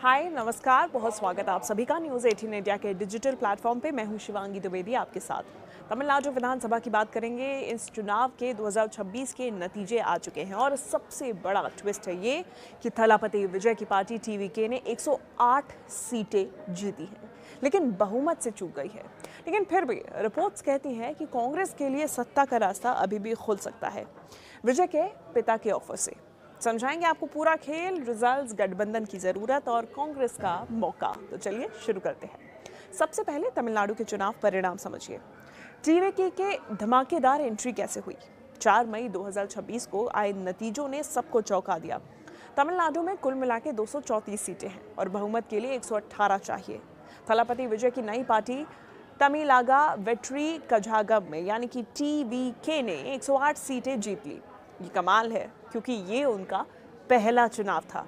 हाय नमस्कार, बहुत स्वागत है आप सभी का न्यूज़ 18 इंडिया के डिजिटल प्लेटफॉर्म पे। मैं हूं शिवांगी द्विवेदी आपके साथ। तमिलनाडु विधानसभा की बात करेंगे। इस चुनाव के 2026 के नतीजे आ चुके हैं और सबसे बड़ा ट्विस्ट है ये कि थलापति विजय की पार्टी टीवीके ने 108 सीटें जीती हैं, लेकिन बहुमत से चूक गई है। लेकिन फिर भी रिपोर्ट्स कहती हैं कि कांग्रेस के लिए सत्ता का रास्ता अभी भी खुल सकता है, विजय के पिता के ऑफर से। समझाएंगे आपको पूरा खेल, रिजल्ट्स, गठबंधन की जरूरत और कांग्रेस का मौका। तो चलिए शुरू करते हैं। सबसे पहले तमिलनाडु के चुनाव परिणाम समझिए। टीवीके के धमाकेदार एंट्री कैसे हुई। 4 मई 2026 को आए नतीजों ने सबको चौंका दिया। तमिलनाडु में कुल मिला के 234 सीटें हैं और बहुमत के लिए 118 चाहिए। थलापति विजय की नई पार्टी तमिलागा वेट्री कझागम में यानी कि टीवीके ने 108 सीटें जीत ली। ये कमाल है क्योंकि ये उनका पहला चुनाव था।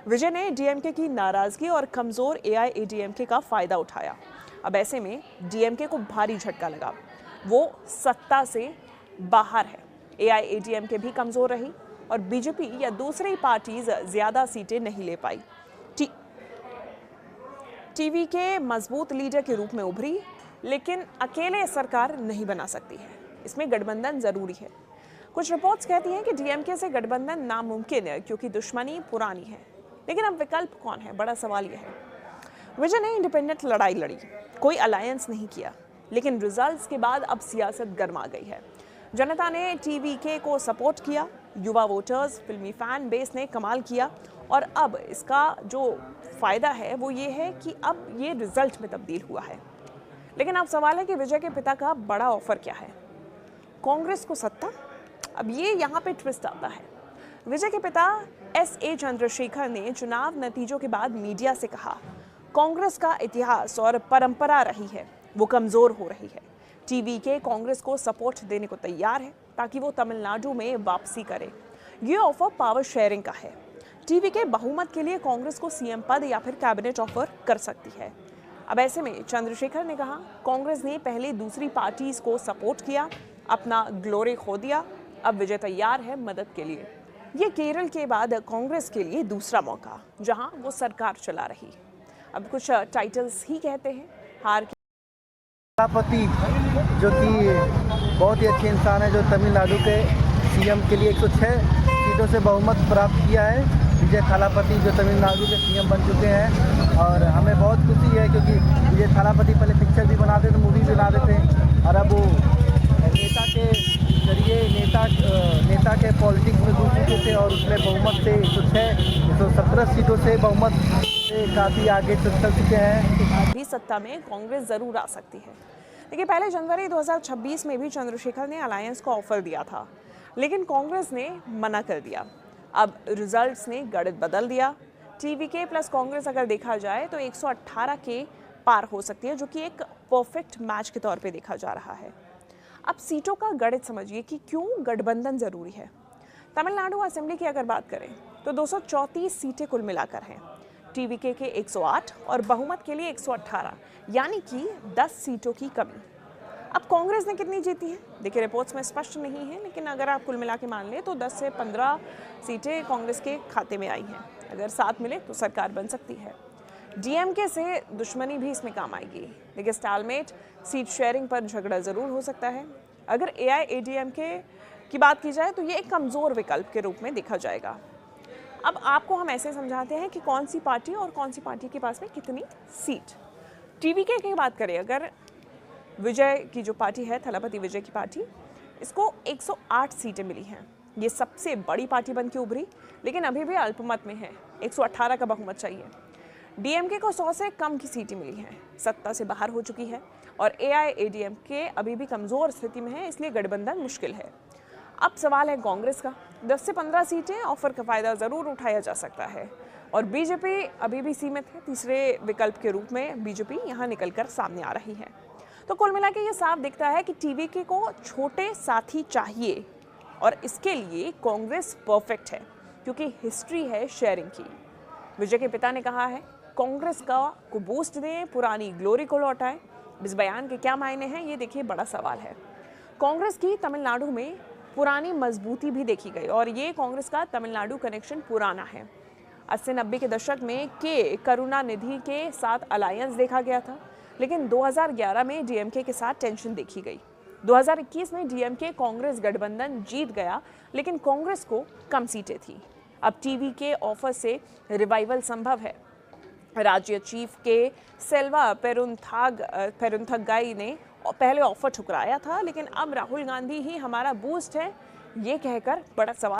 विजय ने डीएमके की नाराजगी और कमजोर एआईएडीएमके का फायदा उठाया। अब ऐसे में डीएमके को भारी झटका लगा, वो सत्ता से बाहर है। एआईएडीएमके भी कमजोर रही और बीजेपी या दूसरी पार्टीज ज्यादा सीटें नहीं ले पाई। टीवीके मजबूत लीडर के रूप में उभरी, लेकिन अकेले सरकार नहीं बना सकती है। इसमें गठबंधन जरूरी है। कुछ रिपोर्ट्स कहती हैं कि डीएमके से गठबंधन नामुमकिन है क्योंकि दुश्मनी पुरानी है। लेकिन अब विकल्प कौन है, बड़ा सवाल यह है। विजय ने इंडिपेंडेंट लड़ाई लड़ी, कोई अलायंस नहीं किया, लेकिन रिजल्ट्स के बाद अब सियासत गर्मा गई है। जनता ने टीवीके को सपोर्ट किया, युवा वोटर्स, फिल्मी फैन बेस ने कमाल किया और अब इसका जो फायदा है वो ये है कि अब ये रिजल्ट में तब्दील हुआ है। लेकिन अब सवाल है कि विजय के पिता का बड़ा ऑफर क्या है। कांग्रेस को सत्ता। अब ये यहाँ पे ट्विस्ट आता है। विजय के पिता एसए चंद्रशेखर ने चुनाव नतीजों के बाद मीडिया से कहा, कांग्रेस का इतिहास और परंपरा रही है, वो कमजोर हो रही है। टीवीके कांग्रेस को सपोर्ट देने को तैयार है ताकि वो तमिलनाडु में वापसी करे। ये ऑफर पावर शेयरिंग का है। टीवीके बहुमत के लिए कांग्रेस को सीएम पद या फिर कैबिनेट ऑफर कर सकती है। अब ऐसे में चंद्रशेखर ने कहा, कांग्रेस ने पहले दूसरी पार्टीज को सपोर्ट किया, अपना ग्लोरी खो दिया, अब विजय तैयार है मदद के लिए। ये केरल के बाद कांग्रेस के लिए दूसरा मौका जहां वो सरकार चला रही। अब कुछ टाइटल्स ही कहते हैं हार के। थलापति जो कि बहुत ही अच्छे इंसान है, जो तमिलनाडु के सीएम के लिए 106 सीटों से बहुमत प्राप्त किया है। विजय थालापति जो तमिलनाडु के सीएम बन चुके हैं और हमें बहुत खुशी है क्योंकि विजय थालापति पहले पिक्चर भी बनाते थे, मूवी भी बनाते थे और अब वो नेता के जरिए नेता के पॉलिटिक्स में घुस चुके थे और उसमें बहुमत से 117 सीटों से बहुमत से काफ़ी आगे चल चुके हैं। भी सत्ता में कांग्रेस जरूर आ सकती है। देखिए, पहले जनवरी 2026 में भी चंद्रशेखर ने अलायंस को ऑफर दिया था, लेकिन कांग्रेस ने मना कर दिया। अब रिजल्ट्स ने गणित बदल दिया। टीवीके प्लस कांग्रेस अगर देखा जाए तो 118 के पार हो सकती है, जो कि एक परफेक्ट मैच के तौर पे देखा जा रहा है। अब सीटों का गणित समझिए कि क्यों गठबंधन जरूरी है। तमिलनाडु असेंबली की अगर बात करें तो 234 सीटें कुल मिलाकर हैं। टीवीके के 108 और बहुमत के लिए 118, यानी कि 10 सीटों की कमी। अब कांग्रेस ने कितनी जीती है, देखिए रिपोर्ट्स में स्पष्ट नहीं है, लेकिन अगर आप कुल मिला के मान ले तो 10 से 15 सीटें कांग्रेस के खाते में आई हैं। अगर 7 मिले तो सरकार बन सकती है। डीएमके से दुश्मनी भी इसमें काम आएगी। देखिए, स्टालमेट, सीट शेयरिंग पर झगड़ा जरूर हो सकता है। अगर एआईएडीएमके की बात की जाए तो ये एक कमजोर विकल्प के रूप में देखा जाएगा। अब आपको हम ऐसे समझाते हैं कि कौन सी पार्टी और कौन सी पार्टी के पास में कितनी सीट। टीवीके की बात करें, अगर विजय की जो पार्टी है, थलापति विजय की पार्टी, इसको 108 सीटें मिली हैं। ये सबसे बड़ी पार्टी बन के उभरी, लेकिन अभी भी अल्पमत में है। 118 का बहुमत चाहिए। डीएमके को 100 से कम की सीटें मिली हैं, सत्ता से बाहर हो चुकी है और एआईएडीएमके अभी भी कमजोर स्थिति में है, इसलिए गठबंधन मुश्किल है। अब सवाल है कांग्रेस का। 10 से 15 सीटें ऑफर का फायदा जरूर उठाया जा सकता है और बीजेपी अभी भी सीमित है। तीसरे विकल्प के रूप में बीजेपी यहाँ निकलकर सामने आ रही है। तो कुल मिला के ये साफ दिखता है कि टीवीके को छोटे साथी चाहिए और इसके लिए कांग्रेस परफेक्ट है क्योंकि हिस्ट्री है शेयरिंग की। विजय के पिता ने कहा है, कांग्रेस को बूस्ट दें, पुरानी ग्लोरी को लौटाएं। इस बयान के क्या मायने हैं, ये देखिए बड़ा सवाल है। कांग्रेस की तमिलनाडु में पुरानी मजबूती भी देखी गई और ये कांग्रेस का तमिलनाडु कनेक्शन पुराना है। 80-90 के दशक में के करुणानिधि के साथ अलायंस देखा गया था, लेकिन 2011 में डीएमके के साथ टेंशन देखी गई। 2021 में डीएमके कांग्रेस गठबंधन जीत गया, लेकिन कांग्रेस को कम सीटें थी। अब टीवी के ऑफर से रिवाइवल संभव है। राज्य चीफ के सेल्वा पेरुंथगाई ने पहले ऑफर ठुकराया था, लेकिन अब राहुल गांधी ही हमारा बूस्ट है, ये कहकर बड़ा सवाल